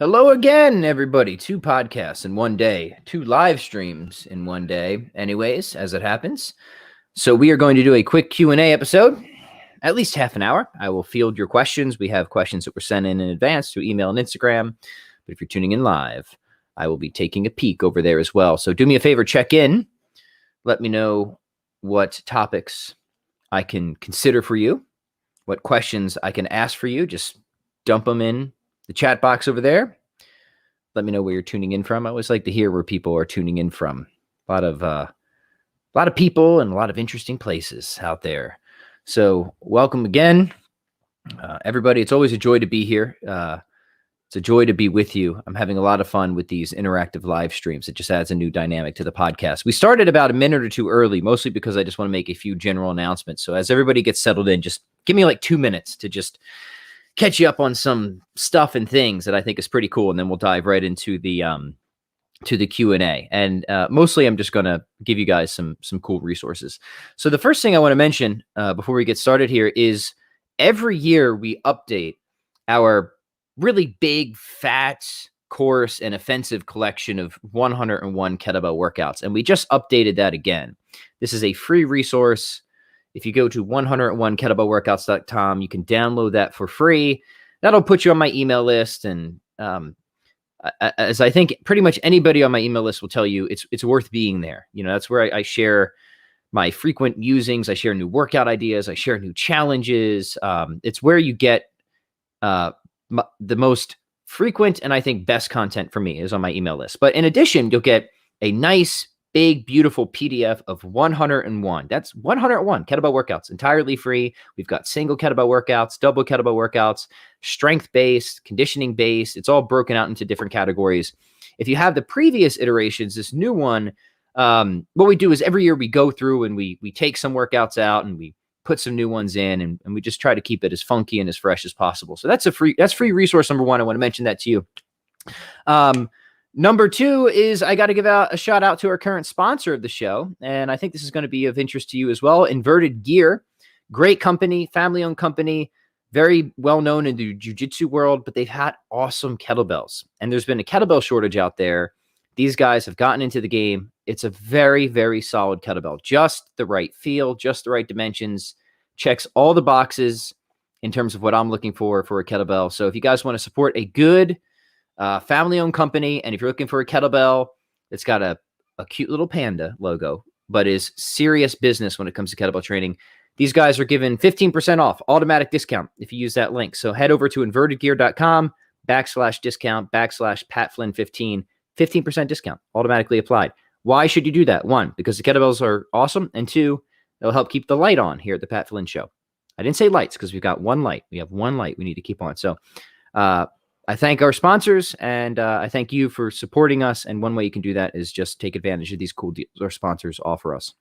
Hello again, everybody. Two podcasts in one day, two live streams in one day, anyways, as it happens. So we are going to do a quick Q&A episode, at least half an hour. I will field your questions. We have questions that were sent in advance through email and Instagram. But if you're tuning in live, I will be taking a peek over there as well. So do me a favor, check in. Let me know what topics I can consider for you, what questions I can ask for you. Just dump them in the chat box over there. Let me know where you're tuning in from. I always like to hear where people are tuning in from. A lot of people and a lot of interesting places out there. So welcome again, everybody. It's always a joy to be here. It's a joy to be with you. I'm having a lot of fun with these interactive live streams. It just adds a new dynamic to the podcast. We started about a minute or two early, mostly because I just want to make a few general announcements. So as everybody gets settled in, just give me like 2 minutes to just catch you up on some stuff and things that I think is pretty cool. And then we'll dive right into the Q&A. And mostly I'm just going to give you guys some cool resources. So the first thing I want to mention before we get started here is every year we update our really big, fat, coarse, and offensive collection of 101 kettlebell workouts. And we just updated that again. This is a free resource. If you go to 101kettlebellworkouts.com, you can download that for free. That'll put you on my email list. And as I think pretty much anybody on my email list will tell you, it's worth being there. You know, that's where I share my frequent usings. I share new workout ideas. I share new challenges. It's where you get the most frequent and I think best content for me is on my email list. But in addition, you'll get a nice, big, beautiful PDF of 101. That's 101 kettlebell workouts, entirely free. We've got single kettlebell workouts, double kettlebell workouts, strength-based, conditioning-based. It's all broken out into different categories. If you have the previous iterations, this new one, what we do is every year we go through and we take some workouts out and we put some new ones in, and we just try to keep it as funky and as fresh as possible. So that's free resource number one. I want to mention that to you. Number two is I got to give out a shout out to our current sponsor of the show. And I think this is going to be of interest to you as well. Inverted Gear, great company, family-owned company, very well-known in the jiu-jitsu world, but they've had awesome kettlebells. And there's been a kettlebell shortage out there. These guys have gotten into the game. It's a very, very solid kettlebell. Just the right feel, just the right dimensions, checks all the boxes in terms of what I'm looking for a kettlebell. So if you guys want to support a good family-owned company, and if you're looking for a kettlebell that's got a cute little panda logo, but is serious business when it comes to kettlebell training, these guys are giving 15% off, automatic discount if you use that link. So head over to invertedgear.com/discount/PatFlynn15, 15% discount automatically applied. Why should you do that? One, because the kettlebells are awesome, and two, it'll help keep the light on here at the Pat Flynn Show. I didn't say lights because we've got one light. We have one light we need to keep on. So I thank our sponsors, and I thank you for supporting us. And one way you can do that is just take advantage of these cool deals our sponsors offer us.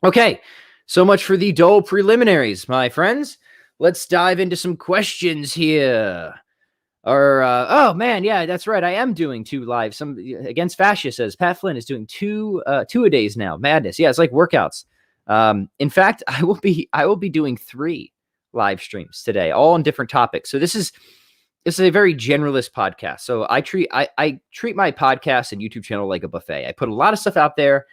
Okay, so much for the dull preliminaries, my friends. Let's dive into some questions here. Oh man, yeah, that's right. I am doing two live. Some Against Fascia says Pat Flynn is doing two a days now. Madness. Yeah, it's like workouts. In fact, I will be doing 3 live streams today, all on different topics. So this is a very generalist podcast. So I treat my podcast and YouTube channel like a buffet. I put a lot of stuff out there.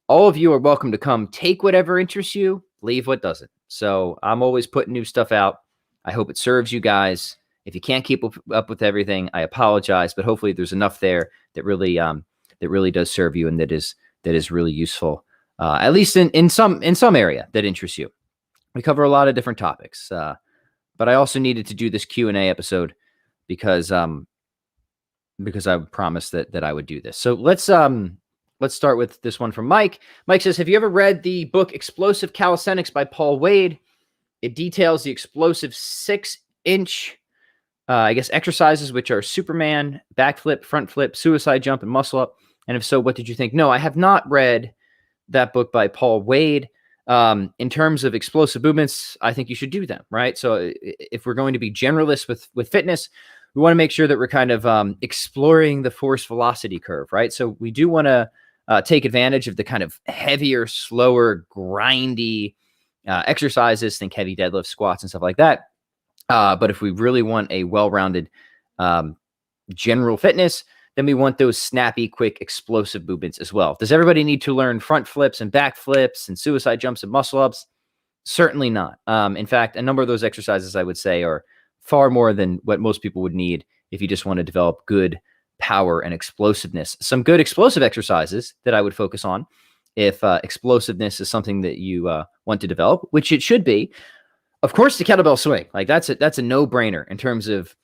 All of you are welcome to come take whatever interests you, leave what doesn't. So I'm always putting new stuff out. I hope it serves you guys. If you can't keep up with everything, I apologize, but hopefully there's enough there that really does serve you and that is really useful, at least in some area that interests you. We cover a lot of different topics, but I also needed to do this Q&A episode because I promised that I would do this. So let's start with this one from Mike. Mike says, have you ever read the book Explosive Calisthenics by Paul Wade? It details the explosive 6-inch exercises, which are Superman, backflip, front flip, suicide jump, and muscle up. And if so, what did you think? No, I have not read that book by Paul Wade. In terms of explosive movements, I think you should do them, right? So if we're going to be generalists with fitness, we want to make sure that we're kind of exploring the force velocity curve, right? So we do want to take advantage of the kind of heavier, slower, grindy exercises, think heavy deadlifts, squats, and stuff like that. But if we really want a well-rounded general fitness, then we want those snappy, quick, explosive movements as well. Does everybody need to learn front flips and back flips and suicide jumps and muscle ups? Certainly not. In fact, a number of those exercises, I would say, are far more than what most people would need if you just want to develop good power and explosiveness. Some good explosive exercises that I would focus on if explosiveness is something that you want to develop, which it should be. Of course, the kettlebell swing, like that's a no-brainer in terms of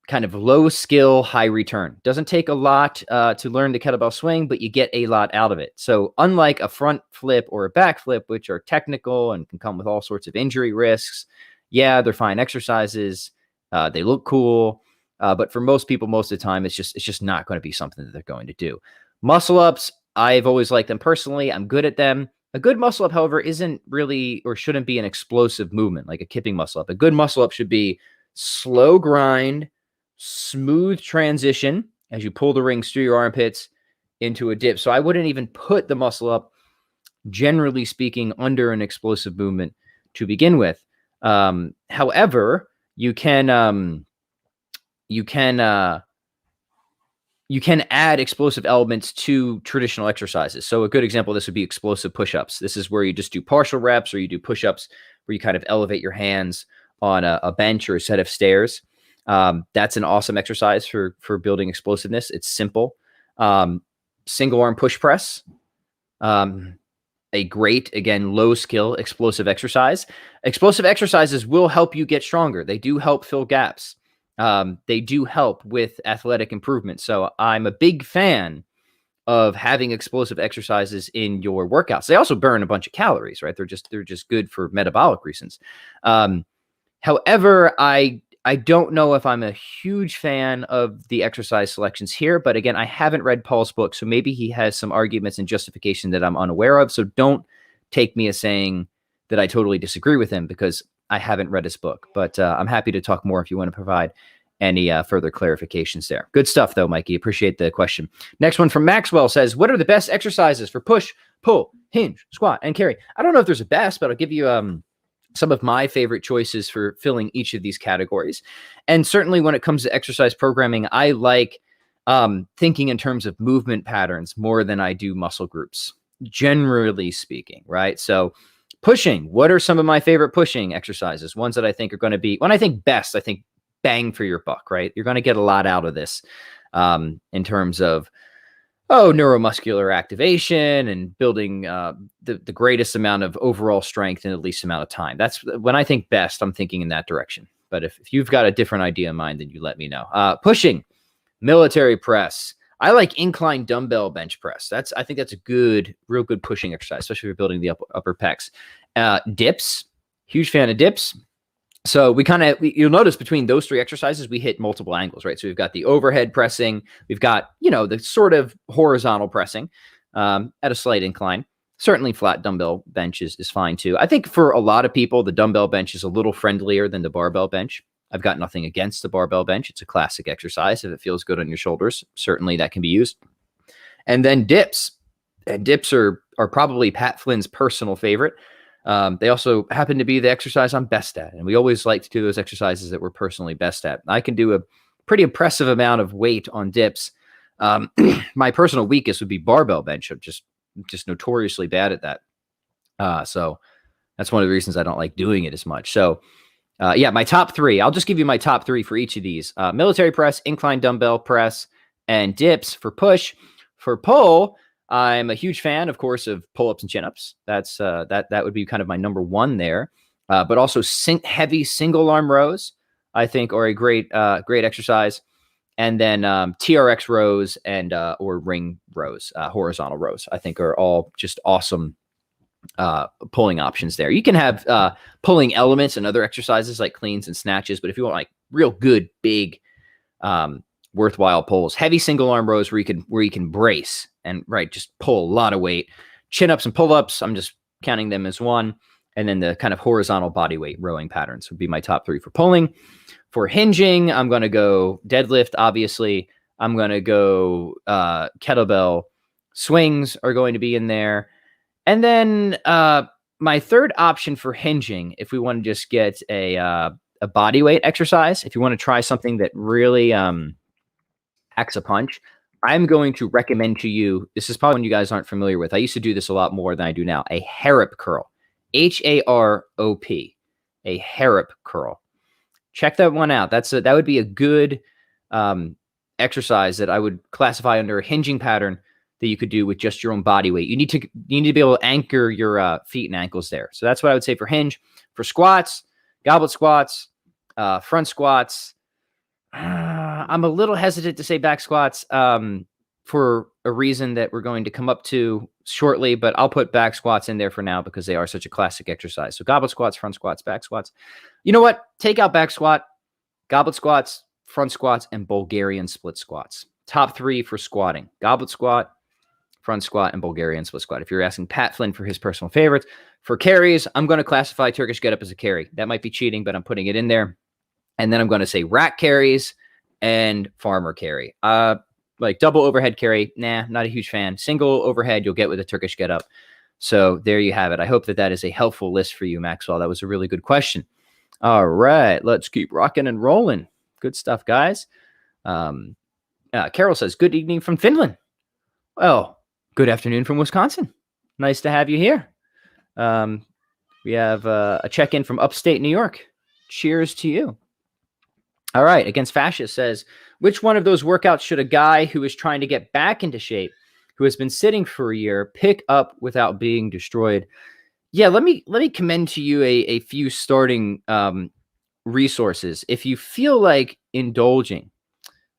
kind of low skill, high return. Doesn't take a lot to learn the kettlebell swing, but you get a lot out of it. So unlike a front flip or a back flip, which are technical and can come with all sorts of injury risks, yeah, they're fine exercises. They look cool. But for most people, most of the time, it's just not going to be something that they're going to do. Muscle ups, I've always liked them personally. I'm good at them. A good muscle up, however, isn't really or shouldn't be an explosive movement like a kipping muscle up. A good muscle up should be slow grind, smooth transition as you pull the rings through your armpits into a dip. So I wouldn't even put the muscle up, generally speaking, under an explosive movement to begin with. However, you can add explosive elements to traditional exercises. So a good example of this would be explosive push-ups. This is where you just do partial reps or you do push-ups where you kind of elevate your hands on a bench or a set of stairs. That's an awesome exercise for building explosiveness. It's simple. Single arm push press. A great, again, low skill, explosive exercise. Explosive exercises will help you get stronger. They do help fill gaps. They do help with athletic improvement. So I'm a big fan of having explosive exercises in your workouts. They also burn a bunch of calories, right? They're just good for metabolic reasons. However, I don't know if I'm a huge fan of the exercise selections here, but again, I haven't read Paul's book, so maybe he has some arguments and justification that I'm unaware of. So don't take me as saying that I totally disagree with him because I haven't read his book, but I'm happy to talk more if you want to provide any further clarifications there. Good stuff, though, Mikey. Appreciate the question. Next one from Maxwell says, what are the best exercises for push, pull, hinge, squat, and carry? I don't know if there's a best, but I'll give you some of my favorite choices for filling each of these categories. And certainly when it comes to exercise programming, I like thinking in terms of movement patterns more than I do muscle groups, generally speaking, right? So pushing, what are some of my favorite pushing exercises? Ones that I think are going to be, when I think best, I think bang for your buck, right? You're going to get a lot out of this in terms of, neuromuscular activation and building the greatest amount of overall strength in the least amount of time. That's when I think best, I'm thinking in that direction. But if you've got a different idea in mind, then you let me know. Pushing, military press. I like incline dumbbell bench press. I think that's a real good pushing exercise, especially if you're building the upper pecs. Dips, huge fan of dips. So you'll notice between those three exercises, we hit multiple angles, right? So we've got the overhead pressing, we've got, the sort of horizontal pressing at a slight incline. Certainly flat dumbbell bench is fine too. I think for a lot of people, the dumbbell bench is a little friendlier than the barbell bench. I've got nothing against the barbell bench. It's a classic exercise. If it feels good on your shoulders, certainly that can be used. And then dips. And dips are probably Pat Flynn's personal favorite. They also happen to be the exercise I'm best at. And we always like to do those exercises that we're personally best at. I can do a pretty impressive amount of weight on dips. My personal weakest would be barbell bench. I'm just notoriously bad at that. So that's one of the reasons I don't like doing it as much. So my top three. I'll just give you my top three for each of these. Military press, incline dumbbell press, and dips for push. For pull, I'm a huge fan, of course, of pull-ups and chin-ups. That's that would be kind of my number one there. But also heavy single-arm rows, I think, are a great exercise. And then TRX rows and or ring rows, horizontal rows, I think are all just awesome pulling options there. You can have pulling elements and other exercises like cleans and snatches, but if you want like real good, big, worthwhile pulls, heavy single arm rows where you can brace and just pull a lot of weight. Chin ups and pull ups, I'm just counting them as one. And then the kind of horizontal body weight rowing patterns would be my top three for pulling. For hinging, I'm going to go deadlift, obviously. I'm going to go kettlebell swings are going to be in there. And then my third option for hinging, if we want to just get a body weight exercise, if you want to try something that really packs a punch. I'm going to recommend to you, this is probably one you guys aren't familiar with. I used to do this a lot more than I do now. A Harrop curl. HAROP. A Harrop curl. Check that one out. That would be a good exercise that I would classify under a hinging pattern that you could do with just your own body weight. You need to be able to anchor your feet and ankles there. So that's what I would say for hinge. For squats, goblet squats, front squats. I'm a little hesitant to say back squats for a reason that we're going to come up to shortly, but I'll put back squats in there for now because they are such a classic exercise. So goblet squats, front squats, back squats. You know what? Take out back squat, goblet squats, front squats, and Bulgarian split squats. Top 3 for squatting. Goblet squat, front squat, and Bulgarian split squat. If you're asking Pat Flynn for his personal favorites. For carries, I'm going to classify Turkish get up as a carry. That might be cheating, but I'm putting it in there. And then I'm going to say rack carries and farmer carry. Like double overhead carry, nah, not a huge fan. Single overhead, you'll get with a Turkish get up. So there you have it. I hope that is a helpful list for you, Maxwell. That was a really good question. All right, let's keep rocking and rolling. Good stuff, guys. Carol says, good evening from Finland. Well, good afternoon from Wisconsin. Nice to have you here. We have a check-in from upstate New York. Cheers to you. All right, Against Fascist says, which one of those workouts should a guy who is trying to get back into shape, who has been sitting for a year, pick up without being destroyed? Yeah, let me commend to you a few starting resources. If you feel like indulging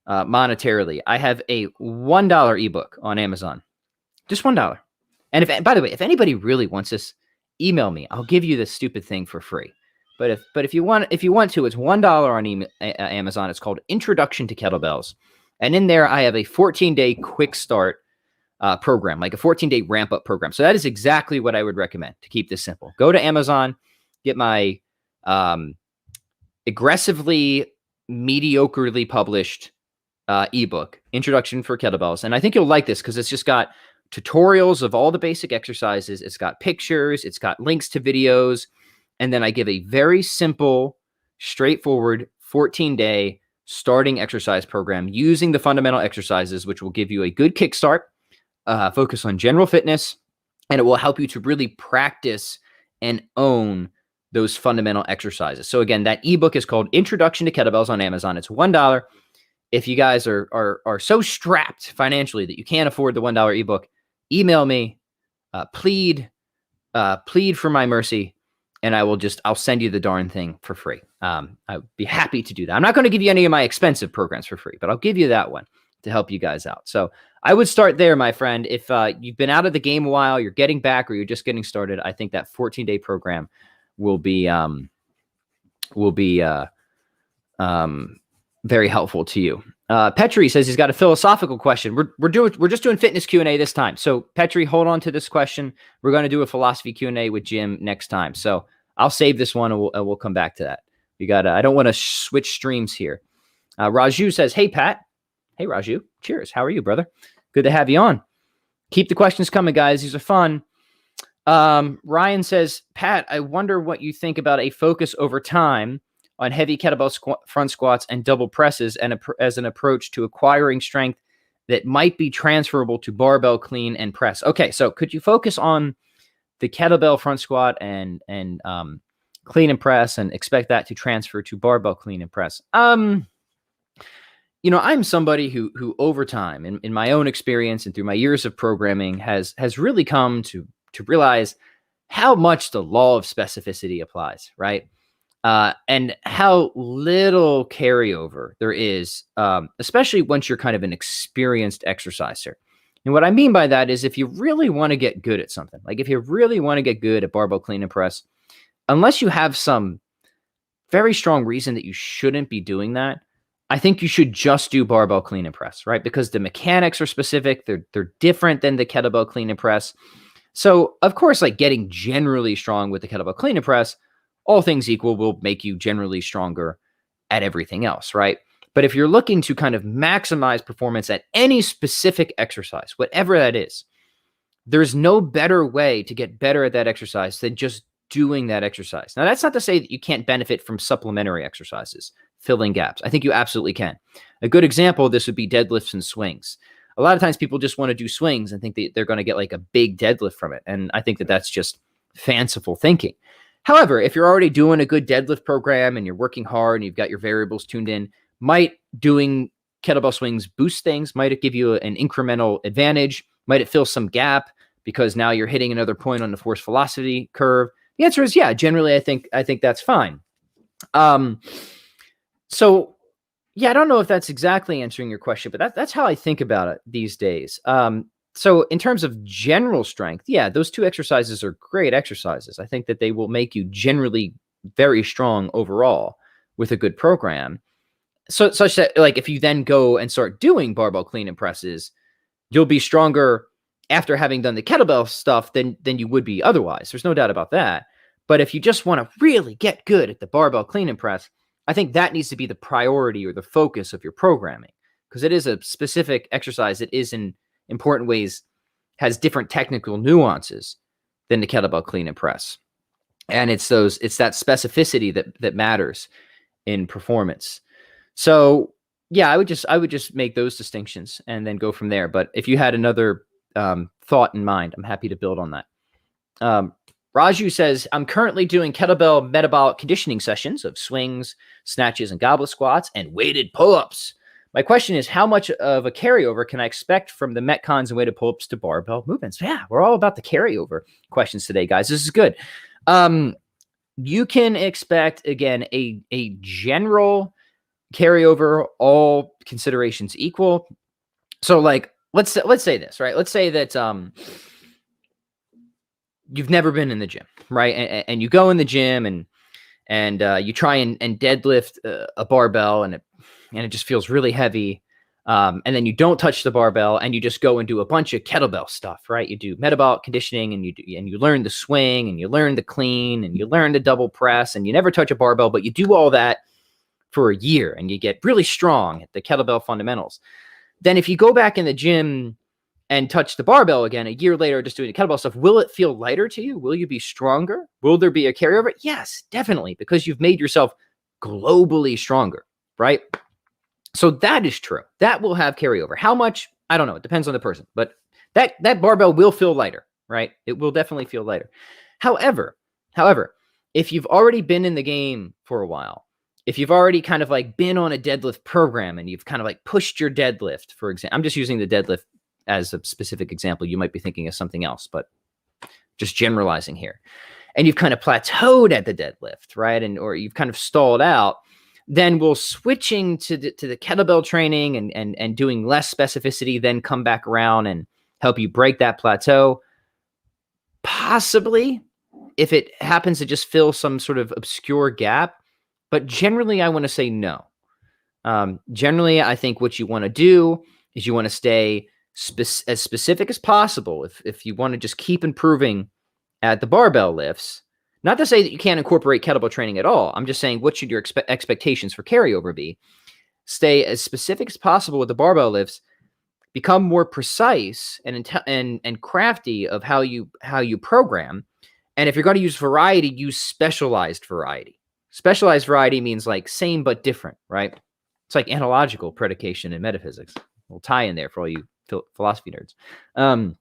monetarily, I have a $1 ebook on Amazon. Just $1. And by the way, if anybody really wants this, email me. I'll give you this stupid thing for free. But if you want to, it's $1 on Amazon. It's called Introduction to Kettlebells. And in there, I have a 14-day quick start program, like a 14-day ramp-up program. So that is exactly what I would recommend to keep this simple. Go to Amazon, get my aggressively, mediocrely published ebook, Introduction for Kettlebells. And I think you'll like this because it's just got tutorials of all the basic exercises. It's got pictures. It's got links to videos. And then I give a very simple, straightforward 14-day starting exercise program using the fundamental exercises, which will give you a good kickstart, focus on general fitness, and it will help you to really practice and own those fundamental exercises. So again, that ebook is called Introduction to Kettlebells on Amazon. It's $1. If you guys are so strapped financially that you can't afford the $1 ebook, email me, plead for my mercy, and I'll send you the darn thing for free. I'd be happy to do that. I'm not going to give you any of my expensive programs for free, but I'll give you that one to help you guys out. So I would start there, my friend. If you've been out of the game a while, you're getting back, or you're just getting started, I think that 14-day program will be very helpful to you. Petri says he's got a philosophical question. We're just doing fitness Q&A this time. So Petri, hold on to this question. We're going to do a philosophy Q&A with Jim next time. So I'll save this one and we'll come back to that. I don't want to switch streams here. Raju says, hey, Pat. Hey, Raju. Cheers. How are you, brother? Good to have you on. Keep the questions coming, guys. These are fun. Ryan says, Pat, I wonder what you think about a focus over time on heavy kettlebell front squats and double presses and as an approach to acquiring strength that might be transferable to barbell clean and press. Okay, so could you focus on the kettlebell front squat and clean and press and expect that to transfer to barbell clean and press? I'm somebody who over time, in my own experience and through my years of programming, has really come to realize how much the law of specificity applies, right? And how little carryover there is, especially once you're kind of an experienced exerciser. And what I mean by that is if you really want to get good at something, like if you really want to get good at barbell clean and press, unless you have some very strong reason that you shouldn't be doing that, I think you should just do barbell clean and press, right? Because the mechanics are specific. They're different than the kettlebell clean and press. So of course, like getting generally strong with the kettlebell clean and press, all things equal, will make you generally stronger at everything else, right? But if you're looking to kind of maximize performance at any specific exercise, whatever that is, there's no better way to get better at that exercise than just doing that exercise. Now, that's not to say that you can't benefit from supplementary exercises, filling gaps. I think you absolutely can. A good example of this would be deadlifts and swings. A lot of times people just want to do swings and think that they're going to get like a big deadlift from it. And I think that that's just fanciful thinking. However, if you're already doing a good deadlift program and you're working hard and you've got your variables tuned in, might doing kettlebell swings boost things? Might it give you an incremental advantage? Might it fill some gap because now you're hitting another point on the force velocity curve? The answer is yeah. Generally, I think that's fine. So yeah, I don't know if that's exactly answering your question, but that's how I think about it these days. So in terms of general strength, yeah, those two exercises are great exercises. I think that they will make you generally very strong overall with a good program. So such that like if you then go and start doing barbell clean and presses, you'll be stronger after having done the kettlebell stuff than you would be otherwise. There's no doubt about that. But if you just want to really get good at the barbell clean and press, I think that needs to be the priority or the focus of your programming, because it is a specific exercise that is in important ways has different technical nuances than the kettlebell clean and press. And it's that specificity that matters in performance. So yeah, I would just make those distinctions and then go from there. But if you had another thought in mind, I'm happy to build on that. Raju says, I'm currently doing kettlebell metabolic conditioning sessions of swings, snatches, and goblet squats and weighted pull-ups. My question is, how much of a carryover can I expect from the Metcons and weighted pull-ups to barbell movements? Yeah, we're all about the carryover questions today, guys. This is good. You can expect, again, a general carryover, all considerations equal. So like, let's say this, right? Let's say that you've never been in the gym, right? And you go in the gym and you try and deadlift a barbell and it just feels really heavy. And then you don't touch the barbell and you just go and do a bunch of kettlebell stuff, right? You do metabolic conditioning and you learn the swing and you learn the clean and you learn the double press and you never touch a barbell, but you do all that for a year and you get really strong at the kettlebell fundamentals. Then if you go back in the gym and touch the barbell again a year later, just doing the kettlebell stuff, will it feel lighter to you? Will you be stronger? Will there be a carryover? Yes, definitely, because you've made yourself globally stronger, right? So that is true. That will have carryover. How much? I don't know. It depends on the person, but that barbell will feel lighter, right? It will definitely feel lighter. However, if you've already been in the game for a while, if you've already kind of like been on a deadlift program and you've kind of like pushed your deadlift, for example, I'm just using the deadlift as a specific example. You might be thinking of something else, but just generalizing here. And you've kind of plateaued at the deadlift, right? Or you've kind of stalled out. Then we'll switching to the kettlebell training and doing less specificity, then come back around and help you break that plateau. Possibly, if it happens to just fill some sort of obscure gap. But generally, I want to say no. Generally, I think what you want to do is you want to stay as specific as possible. If you want to just keep improving at the barbell lifts, not to say that you can't incorporate kettlebell training at all. I'm just saying, what should your expectations for carryover be? Stay as specific as possible with the barbell lifts. Become more precise and crafty of how you program. And if you're going to use variety, use specialized variety. Specialized variety means like same but different, right? It's like analogical predication in metaphysics. We'll tie in there for all you philosophy nerds.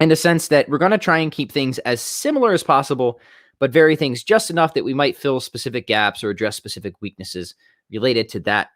In the sense that we're going to try and keep things as similar as possible, but vary things just enough that we might fill specific gaps or address specific weaknesses related to that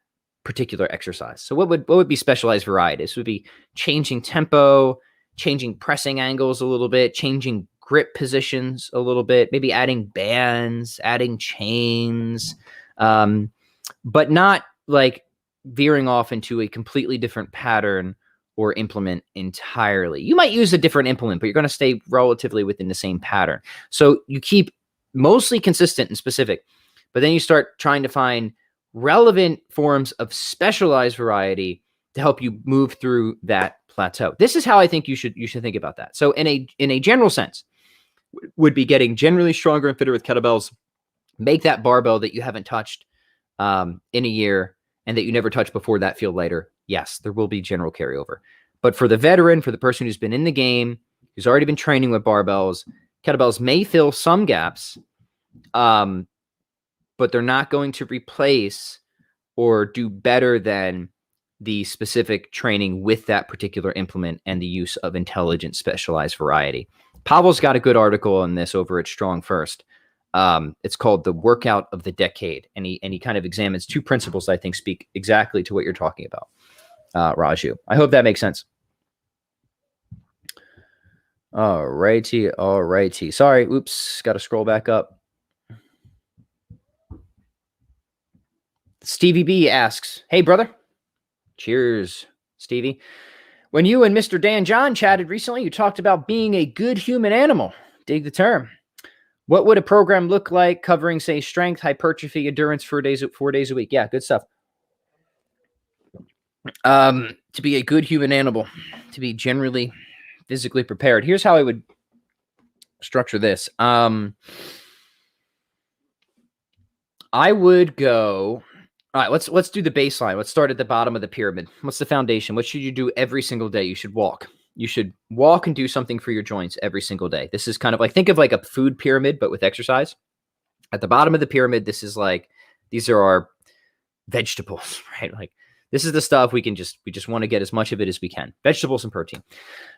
particular exercise. So what would be specialized variety? This would be changing tempo, changing pressing angles a little bit, changing grip positions a little bit, maybe adding bands, adding chains, but not like veering off into a completely different pattern or implement entirely. You might use a different implement, but you're going to stay relatively within the same pattern. So you keep mostly consistent and specific, but then you start trying to find relevant forms of specialized variety to help you move through that plateau. This is how I think you should think about that. So in a general sense, would be getting generally stronger and fitter with kettlebells. Make that barbell that you haven't touched in a year and that you never touched before that feel lighter. Yes, there will be general carryover. But for the veteran, for the person who's been in the game, who's already been training with barbells, kettlebells may fill some gaps, but they're not going to replace or do better than the specific training with that particular implement and the use of intelligent specialized variety. Pavel's got a good article on this over at Strong First. It's called The Workout of the Decade. And he kind of examines two principles that I think speak exactly to what you're talking about, Raju. I hope that makes sense. All righty. Sorry, oops, got to scroll back up. Stevie B asks, hey, brother. Cheers, Stevie. When you and Mr. Dan John chatted recently, you talked about being a good human animal. Dig the term. What would a program look like covering, say, strength, hypertrophy, endurance 4 days a week? Yeah, good stuff. To be a good human animal, to be generally physically prepared. Here's how I would structure this. I would go. All right, let's do the baseline. Let's start at the bottom of the pyramid. What's the foundation? What should you do every single day? You should walk. You should walk and do something for your joints every single day. This is kind of like, think of like a food pyramid, but with exercise. At the bottom of the pyramid, this is like, these are our vegetables, right? Like, this is the stuff we just want to get as much of it as we can. Vegetables and protein.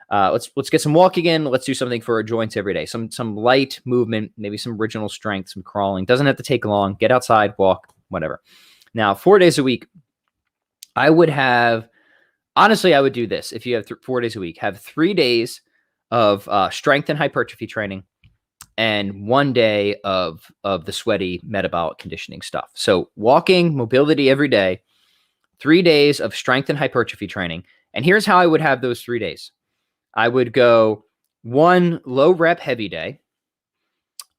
Let's get some walking in. Let's do something for our joints every day. Some light movement, maybe some original strength, some crawling. Doesn't have to take long. Get outside, walk, whatever. Now, 4 days a week, I would do this. If you have 4 days a week, have 3 days of strength and hypertrophy training and 1 day of the sweaty metabolic conditioning stuff. So walking, mobility every day, 3 days of strength and hypertrophy training. And here's how I would have those 3 days. I would go 1 low rep heavy day.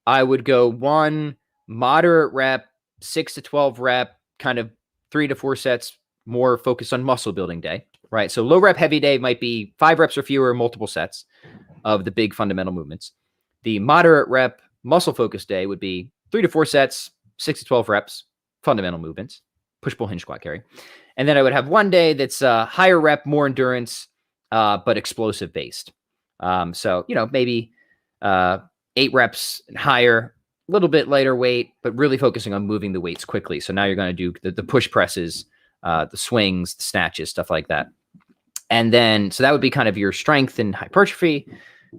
I would go 1 moderate rep, 6 to 12 rep, kind of 3 to 4 sets, more focused on muscle building day, right? So low rep heavy day might be 5 reps or fewer, multiple sets of the big fundamental movements. The moderate rep muscle focused day would be 3 to 4 sets, 6 to 12 reps, fundamental movements, push, pull, hinge, squat, carry. And then I would have 1 day that's higher rep, more endurance, but explosive based. So, maybe 8 reps and higher, a little bit lighter weight, but really focusing on moving the weights quickly. So now you're going to do the push presses, the swings, the snatches, stuff like that. And then, so that would be kind of your strength and hypertrophy,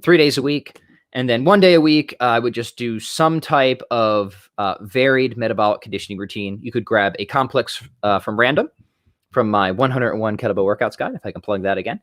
3 days a week. And then 1 day a week, I would just do some type of varied metabolic conditioning routine. You could grab a complex from random, from my 101 kettlebell workouts guide, if I can plug that again.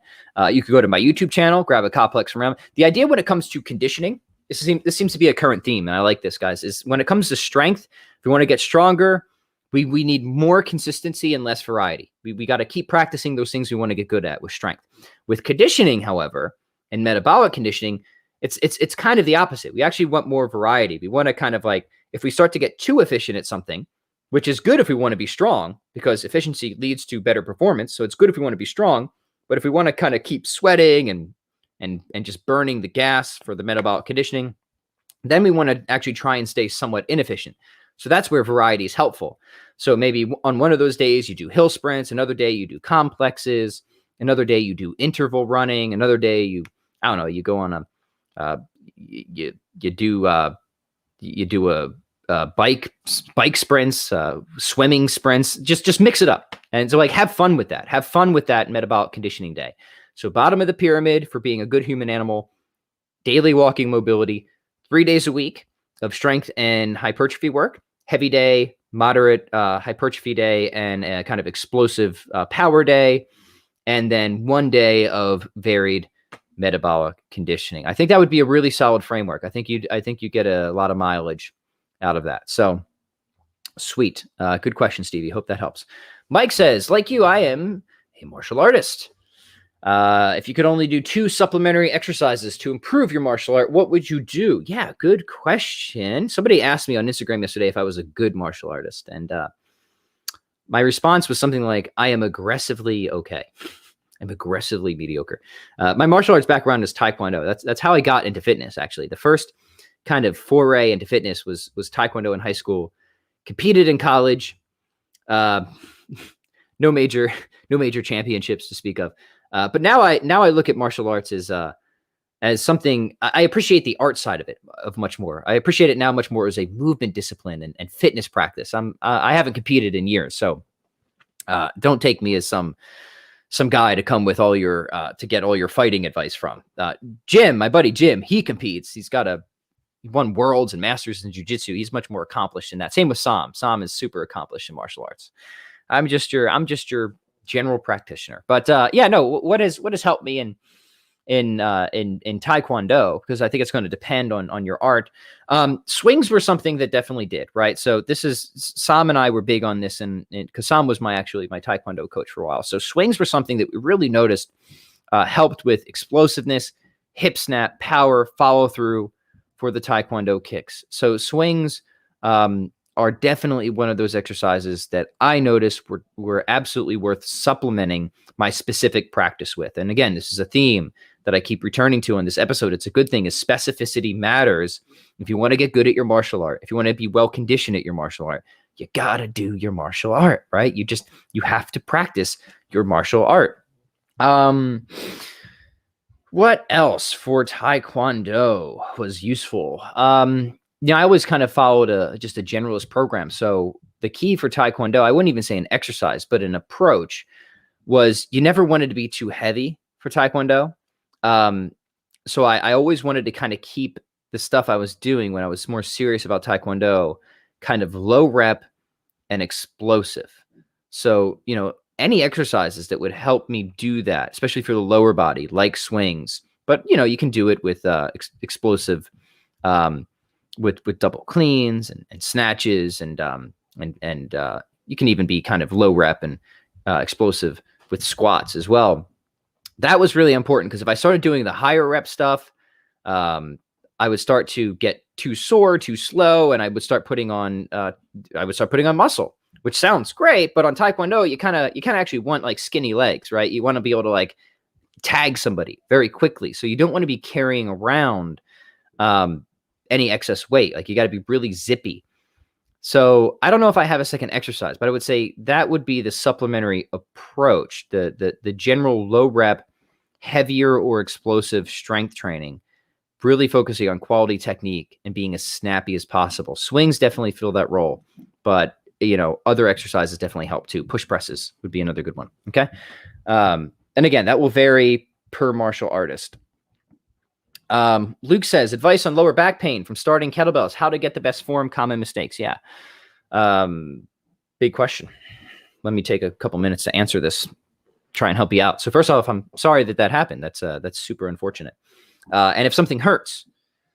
You could go to my YouTube channel, grab a complex from random. The idea when it comes to conditioning, this seems to be a current theme, and I like this, guys, is when it comes to strength, if we want to get stronger, we need more consistency and less variety. We got to keep practicing those things we want to get good at with strength. With conditioning, however, and metabolic conditioning, it's kind of the opposite. We actually want more variety. We want to kind of like, if we start to get too efficient at something, which is good if we want to be strong, because efficiency leads to better performance. So it's good if we want to be strong, but if we want to kind of keep sweating and just burning the gas for the metabolic conditioning, then we want to actually try and stay somewhat inefficient. So that's where variety is helpful. So maybe on one of those days you do hill sprints, another day you do complexes, another day you do interval running, another day you go on you do bike sprints, swimming sprints, just mix it up. And so like have fun with that metabolic conditioning day. So bottom of the pyramid for being a good human animal, daily walking mobility, 3 days a week of strength and hypertrophy work, heavy day, moderate hypertrophy day, and a kind of explosive power day, and then 1 day of varied metabolic conditioning. I think that would be a really solid framework. I think you get a lot of mileage out of that. So sweet. Good question, Stevie. Hope that helps. Mike says, like you, I am a martial artist. If you could only do 2 supplementary exercises to improve your martial art, what would you do? Yeah, good question. Somebody asked me on Instagram yesterday if I was a good martial artist. And my response was something like, I am aggressively okay. I'm aggressively mediocre. My martial arts background is Taekwondo. That's how I got into fitness, actually. The first kind of foray into fitness was Taekwondo in high school. Competed in college. No major championships to speak of. But now I look at martial arts as as something I appreciate the art side of it of much more. I appreciate it now much more as a movement discipline and fitness practice. I haven't competed in years, so don't take me as some guy to come with all your to get all your fighting advice from. Jim, my buddy Jim, he competes. He won worlds and masters in jiu-jitsu. He's much more accomplished in that. Same with Sam. Sam is super accomplished in martial arts. I'm just your general practitioner. But yeah, no, what has helped me in Taekwondo, because I think it's going to depend on your art. Swings were something that definitely did, right? So this is, Sam and I were big on this, and because Sam was my Taekwondo coach for a while. So swings were something that we really noticed helped with explosiveness, hip snap, power, follow through for the Taekwondo kicks. So swings are definitely one of those exercises that I noticed were absolutely worth supplementing my specific practice with. And again, this is a theme that I keep returning to on this episode. It's a good thing, is specificity matters. If you want to get good at your martial art, if you want to be well conditioned at your martial art, you got to do your martial art, right? You have to practice your martial art. What else for Taekwondo was useful? I always kind of followed just a generalist program. So the key for Taekwondo, I wouldn't even say an exercise, but an approach, was you never wanted to be too heavy for Taekwondo. So I always wanted to kind of keep the stuff I was doing when I was more serious about Taekwondo kind of low rep and explosive. So, any exercises that would help me do that, especially for the lower body, like swings, but you can do it with explosive, with double cleans and snatches and you can even be kind of low rep and explosive with squats as well. That was really important, because if I started doing the higher rep stuff, I would start to get too sore, too slow, and I would start putting on muscle, which sounds great, but on Taekwondo, you kind of actually want like skinny legs, right? You want to be able to like tag somebody very quickly. So you don't want to be carrying around any excess weight. Like, you got to be really zippy. So I don't know if I have a second exercise, but I would say that would be the supplementary approach, the general low rep, heavier or explosive strength training, really focusing on quality technique and being as snappy as possible. Swings definitely fill that role, but other exercises definitely help too. Push presses would be another good one. Okay. And again, that will vary per martial artist. Luke says, advice on lower back pain from starting kettlebells, how to get the best form, common mistakes. Yeah. Big question. Let me take a couple minutes to answer this, try and help you out. So first off, I'm sorry that happened. That's super unfortunate. And if something hurts,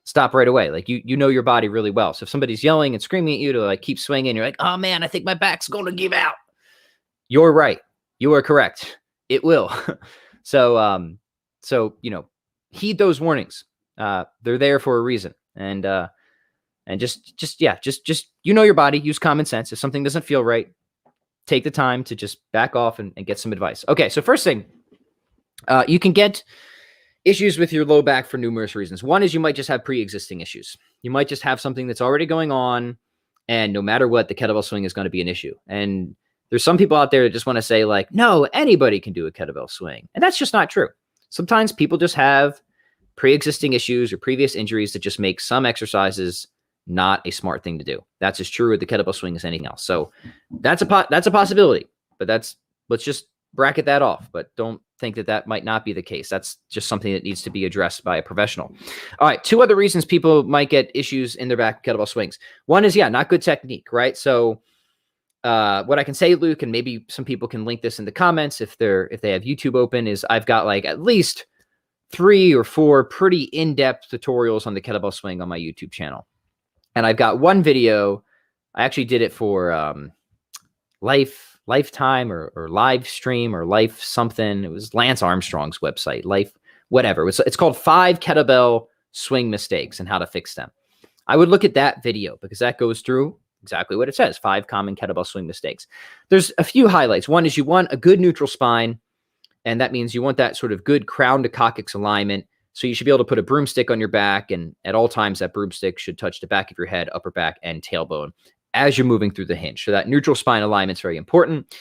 stop right away. Like, you know your body really well. So if somebody's yelling and screaming at you to like keep swinging, you're like, oh man, I think my back's going to give out. You're right. You are correct. It will. So heed those warnings. They're there for a reason. And just your body, use common sense. If something doesn't feel right, take the time to just back off and get some advice. Okay. So first thing, you can get issues with your low back for numerous reasons. One is you might just have pre-existing issues. You might just have something that's already going on, and no matter what, the kettlebell swing is going to be an issue. And there's some people out there that just want to say like, no, anybody can do a kettlebell swing. And that's just not true. Sometimes people just have pre-existing issues or previous injuries that just make some exercises not a smart thing to do. That's as true with the kettlebell swing as anything else. So that's a possibility, but let's just bracket that off, but don't think that might not be the case. That's just something that needs to be addressed by a professional. All right. 2 other reasons people might get issues in their back kettlebell swings. One is, not good technique, right? So what I can say, Luke, and maybe some people can link this in the comments if they have YouTube open, is I've got like at least 3 or 4 pretty in-depth tutorials on the kettlebell swing on my YouTube channel. And I've got one video. I actually did it for Lifetime or live stream or life something. It was Lance Armstrong's website, whatever. It's called 5 kettlebell swing mistakes and how to fix them. I would look at that video because that goes through exactly what it says, 5 common kettlebell swing mistakes. There's a few highlights. One is you want a good neutral spine, and that means you want that sort of good crown to coccyx alignment. So you should be able to put a broomstick on your back, and at all times that broomstick should touch the back of your head, upper back, and tailbone as you're moving through the hinge. So that neutral spine alignment is very important.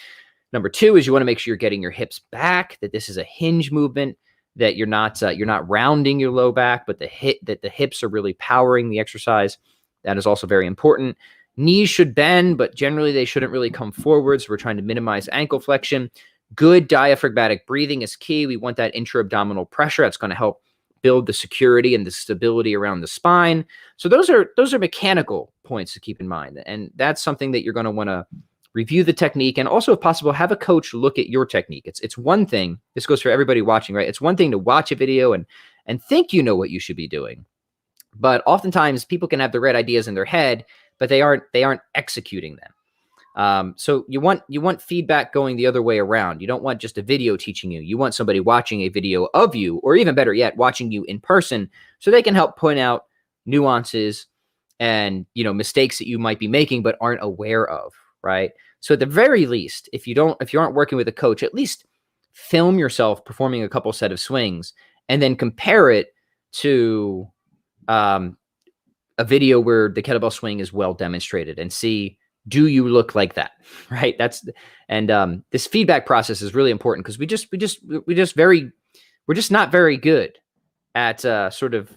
Number 2 is you want to make sure you're getting your hips back, that this is a hinge movement. that you're not rounding your low back, but that the hips are really powering the exercise. That is also very important. Knees should bend, but generally they shouldn't really come forwards. We're trying to minimize ankle flexion. Good diaphragmatic breathing is key. We want that intra-abdominal pressure. That's going to help build the security and the stability around the spine. So those are mechanical points to keep in mind. And that's something that you're going to want to review the technique, and also, if possible, have a coach look at your technique. It's one thing, this goes for everybody watching, right? It's one thing to watch a video and think you know what you should be doing. But oftentimes people can have the right ideas in their head, but they aren't executing them. So you want feedback going the other way around. You don't want just a video teaching you. You want somebody watching a video of you, or even better yet, watching you in person, so they can help point out nuances and mistakes that you might be making but aren't aware of, right? So at the very least, if you aren't working with a coach, at least film yourself performing a couple set of swings and then compare it to a video where the kettlebell swing is well demonstrated, and see, do you look like that, right? This feedback process is really important, because we're just not very good at sort of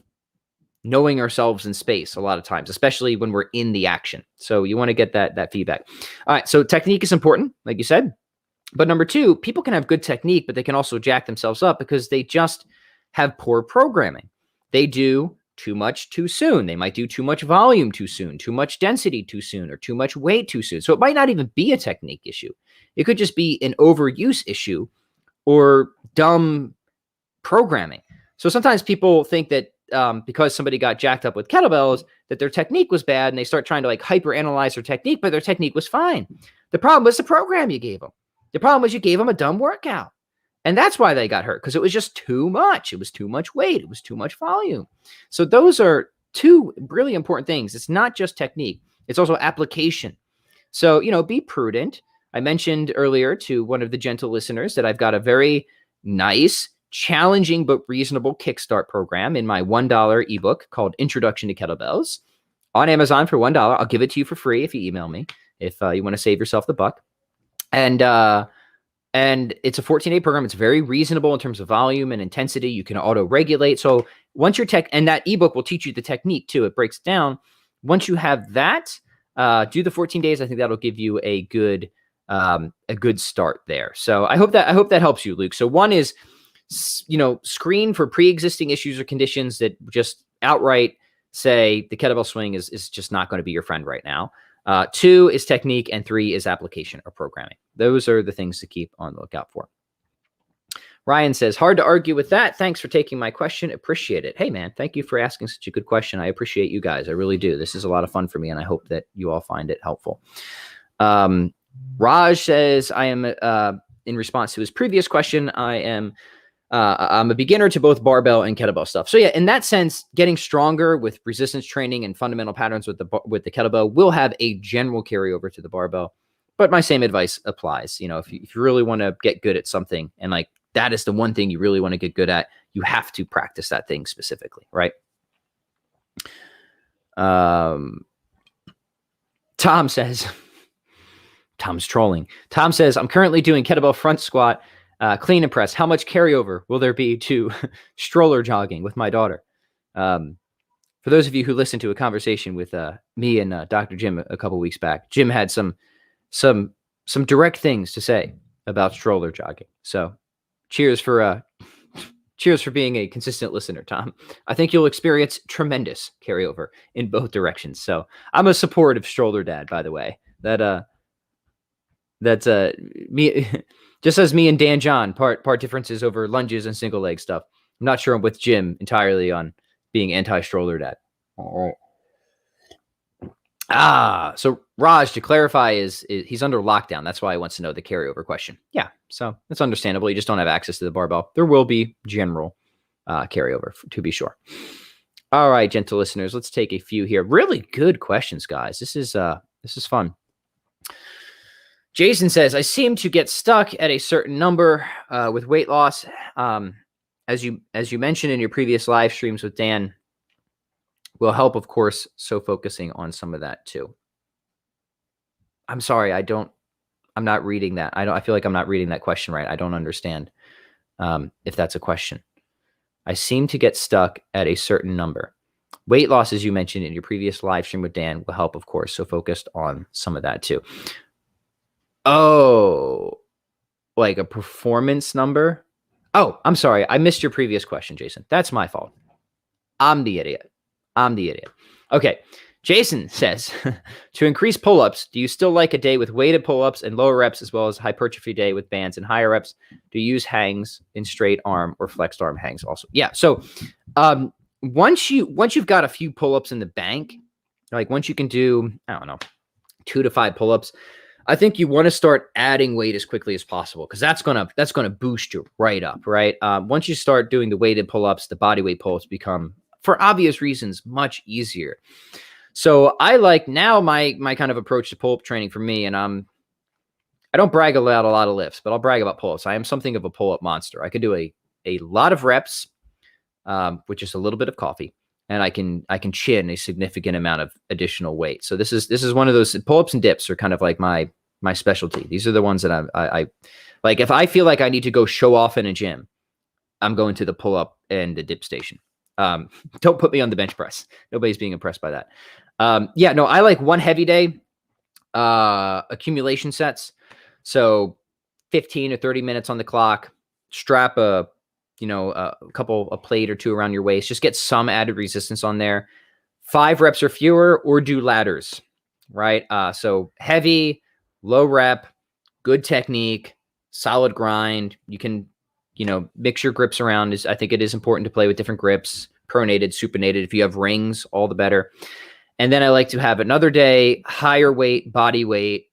knowing ourselves in space a lot of times, especially when we're in the action. So you want to get that feedback. All right. So technique is important, like you said. But number two, people can have good technique, but they can also jack themselves up because they just have poor programming. They do too much too soon. They might do too much volume too soon, too much density too soon, or too much weight too soon. So it might not even be a technique issue. It could just be an overuse issue or dumb programming. So sometimes people think that because somebody got jacked up with kettlebells, that their technique was bad, and they start trying to hyper analyze their technique, but their technique was fine. The problem was the program you gave them. The problem was you gave them a dumb workout. And that's why they got hurt, because it was just too much. It was too much weight. It was too much volume. So those are two really important things. It's not just technique. It's also application. So, be prudent. I mentioned earlier to one of the gentle listeners that I've got a very nice, challenging but reasonable Kickstart program in my $1 ebook called Introduction to Kettlebells on Amazon for $1. I'll give it to you for free if you email me, if you want to save yourself the buck. And it's a 14-day program. It's very reasonable in terms of volume and intensity. You can auto-regulate. So once your and that ebook will teach you the technique too. It breaks down. Once you have that, do the 14 days. I think that'll give you a good start there. So I hope that helps you, Luke. So one is, screen for pre-existing issues or conditions that just outright say the kettlebell swing is just not going to be your friend right now. 2 is technique, and 3 is application or programming. Those are the things to keep on the lookout for. Ryan says, hard to argue with that. Thanks for taking my question. Appreciate it. Hey, man, thank you for asking such a good question. I appreciate you guys. I really do. This is a lot of fun for me, and I hope that you all find it helpful. Raj says, I am, in response to his previous question, I'm a beginner to both barbell and kettlebell stuff. So yeah, in that sense, getting stronger with resistance training and fundamental patterns with the kettlebell will have a general carryover to the barbell. But my same advice applies. If you really want to get good at something, and that is the one thing you really want to get good at, you have to practice that thing specifically, right? Tom says, Tom's trolling. Tom says, I'm currently doing kettlebell front squat, clean and press. How much carryover will there be to stroller jogging with my daughter? For those of you who listened to a conversation with me and Dr. Jim a couple weeks back, Jim had some direct things to say about stroller jogging. So cheers for being a consistent listener, Tom. I think you'll experience tremendous carryover in both directions. So I'm a supportive stroller dad, by the way. That's me. Just as me and Dan John, part differences over lunges and single leg stuff. I'm not sure I'm with Jim entirely on being anti-stroller dad. So Raj, to clarify, is he's under lockdown. That's why he wants to know the carryover question. Yeah, so that's understandable. You just don't have access to the barbell. There will be general carryover, to be sure. All right, gentle listeners, let's take a few here. Really good questions, guys. This is fun. Jason says, I seem to get stuck at a certain number with weight loss. As you mentioned in your previous live streams with Dan, will help, of course. So focusing on some of that too. I'm sorry, I'm not reading that. I feel like I'm not reading that question right. I don't understand if that's a question. I seem to get stuck at a certain number. Weight loss, as you mentioned in your previous live stream with Dan, will help, of course. So focused on some of that too. Oh, like a performance number? Oh, I'm sorry. I missed your previous question, Jason. That's my fault. I'm the idiot. Okay. Jason says, to increase pull-ups, do you still like a day with weighted pull-ups and lower reps as well as hypertrophy day with bands and higher reps? Do you use hangs in straight arm or flexed arm hangs also? Yeah. So once you've got a few pull-ups in the bank, like once you can do, I don't know, 2 to 5 pull-ups, I think you want to start adding weight as quickly as possible because that's gonna boost you right up, right? Once you start doing the weighted pull-ups, the body weight pull-ups become, for obvious reasons, much easier. So I like now my kind of approach to pull-up training for me, and I don't brag about a lot of lifts, but I'll brag about pull-ups. I am something of a pull-up monster. I can do a lot of reps, with just a little bit of coffee, and I can chin a significant amount of additional weight. So this is one of those pull-ups and dips are kind of like my specialty. These are the ones that I like. If I feel like I need to go show off in a gym, I'm going to the pull-up and the dip station. Don't put me on the bench press. Nobody's being impressed by that. Yeah, no, I like one heavy day, accumulation sets. So 15 or 30 minutes on the clock, strap a plate or two around your waist, just get some added resistance on there. 5 reps or fewer, or do ladders, right? So heavy, low rep, good technique, solid grind. You can, mix your grips around. I think it is important to play with different grips, pronated, supinated. If you have rings, all the better. And then I like to have another day, higher weight, body weight,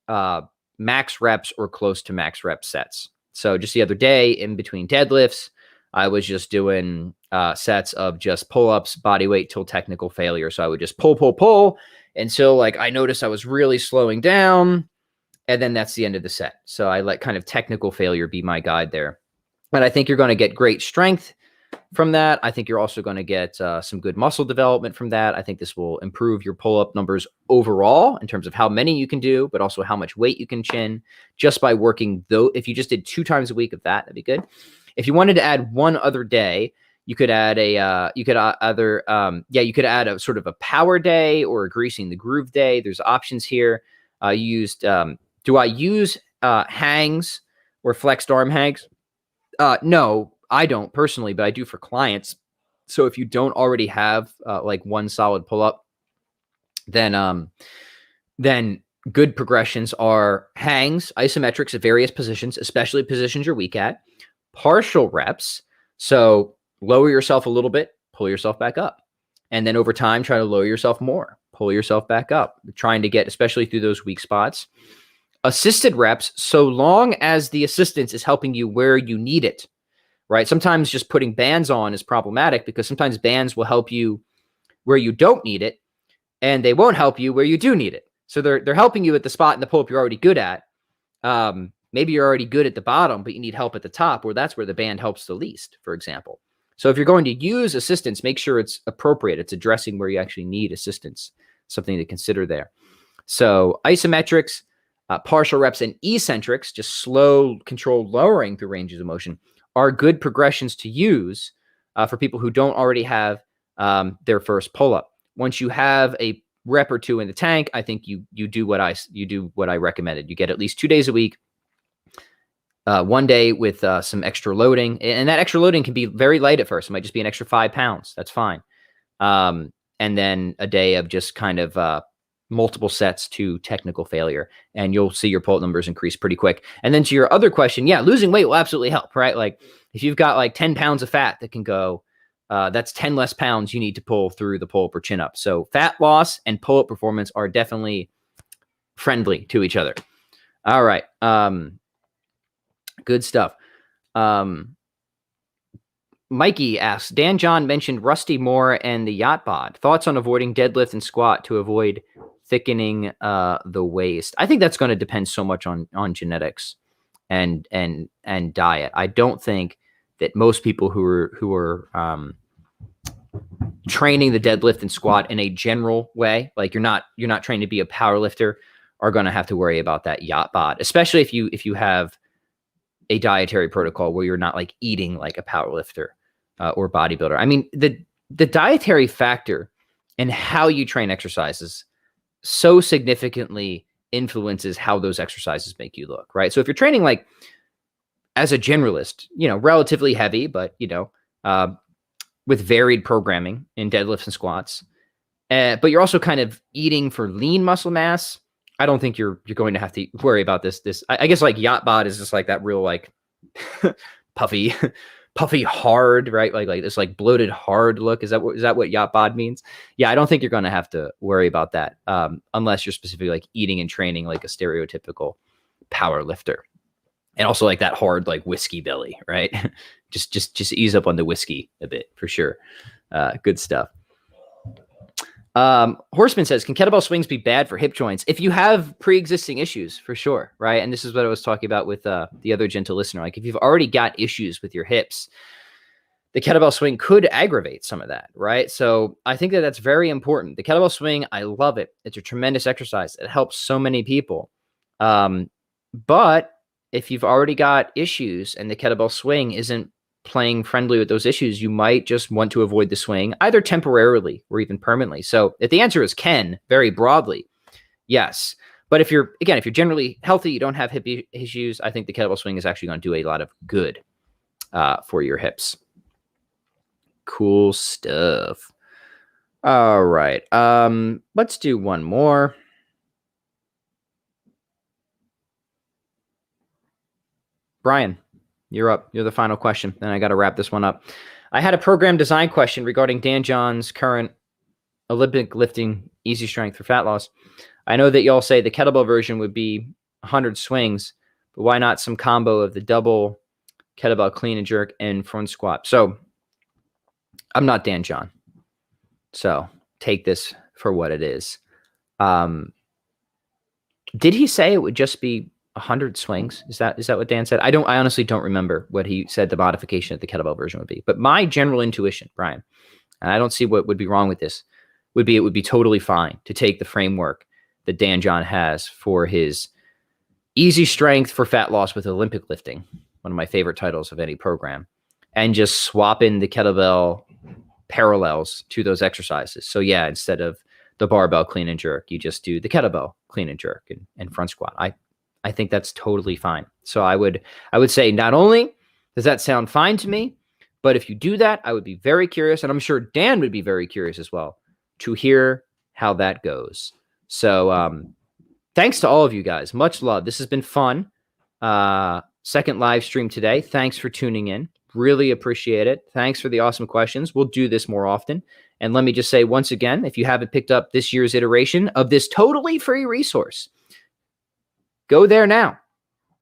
max reps or close to max rep sets. So just the other day in between deadlifts, I was just doing sets of just pull-ups, body weight till technical failure. So I would just pull until like I noticed I was really slowing down. And then that's the end of the set. So I let kind of technical failure be my guide there. And I think you're going to get great strength from that. I think you're also going to get some good muscle development from that. I think this will improve your pull-up numbers overall in terms of how many you can do, but also how much weight you can chin just by working. Though, if you just did 2 times a week of that, that'd be good. If you wanted to add one other day, you could add you could add a sort of a power day or a greasing the groove day. There's options here. Do I use hangs or flexed arm hangs? No, I don't personally, but I do for clients. So if you don't already have like one solid pull-up, then good progressions are hangs, isometrics at various positions, especially positions you're weak at, partial reps. So lower yourself a little bit, pull yourself back up. And then over time, try to lower yourself more, pull yourself back up, trying to get, especially through those weak spots. Assisted reps, so long as the assistance is helping you where you need it, right? Sometimes just putting bands on is problematic because sometimes bands will help you where you don't need it, and they won't help you where you do need it. So they're helping you at the spot in the pull-up you're already good at. Maybe you're already good at the bottom, but you need help at the top, or that's where the band helps the least, for example. So if you're going to use assistance, make sure it's appropriate. It's addressing where you actually need assistance, something to consider there. So isometrics, partial reps, and eccentrics, just slow, controlled lowering through ranges of motion, are good progressions to use for people who don't already have their first pull-up. Once you have a rep or 2 in the tank, I think you do what I recommended. You get at least 2 days a week, 1 day with some extra loading, and that extra loading can be very light at first. It might just be an extra 5 pounds. That's fine. And then a day of just kind of multiple sets to technical failure, and you'll see your pull-up numbers increase pretty quick. And then to your other question, yeah, losing weight will absolutely help, right? Like if you've got like 10 pounds of fat that can go, that's 10 less pounds you need to pull through the pull-up or chin-up. So fat loss and pull-up performance are definitely friendly to each other. All right. Good stuff. Mikey asks, Dan John mentioned Rusty Moore and the yacht bod. Thoughts on avoiding deadlift and squat to avoid thickening the waist? I think that's going to depend so much on genetics and diet. I don't think that most people who are training the deadlift and squat in a general way, like you're not trained to be a power lifter, are going to have to worry about that yacht bod, especially if you have a dietary protocol where you're not like eating like a power lifter. or bodybuilder. I mean, the dietary factor and how you train exercises so significantly influences how those exercises make you look, right? So if you're training like as a generalist, relatively heavy, but with varied programming in deadlifts and squats, but you're also kind of eating for lean muscle mass, I don't think you're going to have to worry about this. I guess like yacht bod is just like that real like puffy hard, right? Like this like bloated hard look. Is that what yacht bod means? Yeah, I don't think you're going to have to worry about that unless you're specifically like eating and training like a stereotypical power lifter. And also like that hard like whiskey belly, right? just ease up on the whiskey a bit for sure. Good stuff. Horseman says, can kettlebell swings be bad for hip joints? If you have pre-existing issues, for sure, right? And this is what I was talking about with the other gentle listener. Like if you've already got issues with your hips, the kettlebell swing could aggravate some of that, right? So I think that that's very important. The kettlebell swing, I love it. It's a tremendous exercise. It helps so many people. But if you've already got issues and the kettlebell swing isn't playing friendly with those issues, you might just want to avoid the swing either temporarily or even permanently. So if the answer is can, very broadly, yes. But if you're generally healthy, you don't have hip issues, I think the kettlebell swing is actually going to do a lot of good for your hips. Cool stuff. All right. Let's do one more. Brian, you're up. You're the final question. Then I got to wrap this one up. I had a program design question regarding Dan John's current Olympic lifting easy strength for fat loss. I know that y'all say the kettlebell version would be 100 swings, but why not some combo of the double kettlebell clean and jerk and front squat? So I'm not Dan John. So take this for what it is. Did he say it would just be 100 swings? Is that what Dan said? I honestly don't remember what he said the modification of the kettlebell version would be. But my general intuition, Brian, and I don't see what would be wrong with this, it would be totally fine to take the framework that Dan John has for his easy strength for fat loss with Olympic lifting, one of my favorite titles of any program, and just swap in the kettlebell parallels to those exercises. So yeah, instead of the barbell clean and jerk, you just do the kettlebell clean and jerk and front squat. I think that's totally fine. So I would say not only does that sound fine to me, but if you do that, I would be very curious, and I'm sure Dan would be very curious as well to hear how that goes. So thanks to all of you guys. Much love. This has been fun. Second live stream today. Thanks for tuning in. Really appreciate it. Thanks for the awesome questions. We'll do this more often. And let me just say once again, if you haven't picked up this year's iteration of this totally free resource, go there now.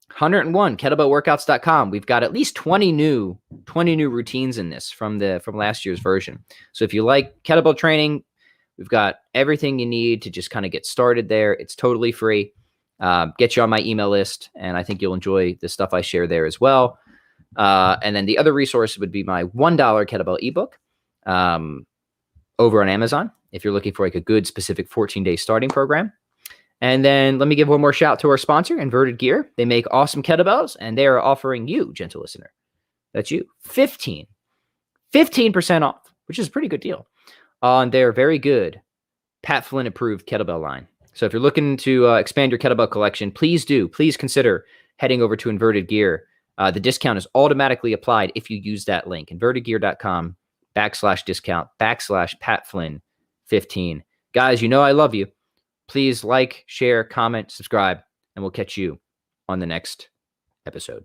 101 kettlebellworkouts.com. We've got at least 20 new routines in this from last year's version. So if you like kettlebell training, we've got everything you need to just kind of get started there. It's totally free. Get you on my email list, and I think you'll enjoy the stuff I share there as well. And then the other resource would be my $1 kettlebell ebook over on Amazon if you're looking for like a good specific 14-day starting program. And then let me give one more shout to our sponsor, Inverted Gear. They make awesome kettlebells, and they are offering you, gentle listener, that's you, 15% off, which is a pretty good deal, on their very good Pat Flynn approved kettlebell line. So if you're looking to expand your kettlebell collection, please consider heading over to Inverted Gear. The discount is automatically applied if you use that link, invertedgear.com/discount/PatFlynn15. Guys, I love you. Please like, share, comment, subscribe, and we'll catch you on the next episode.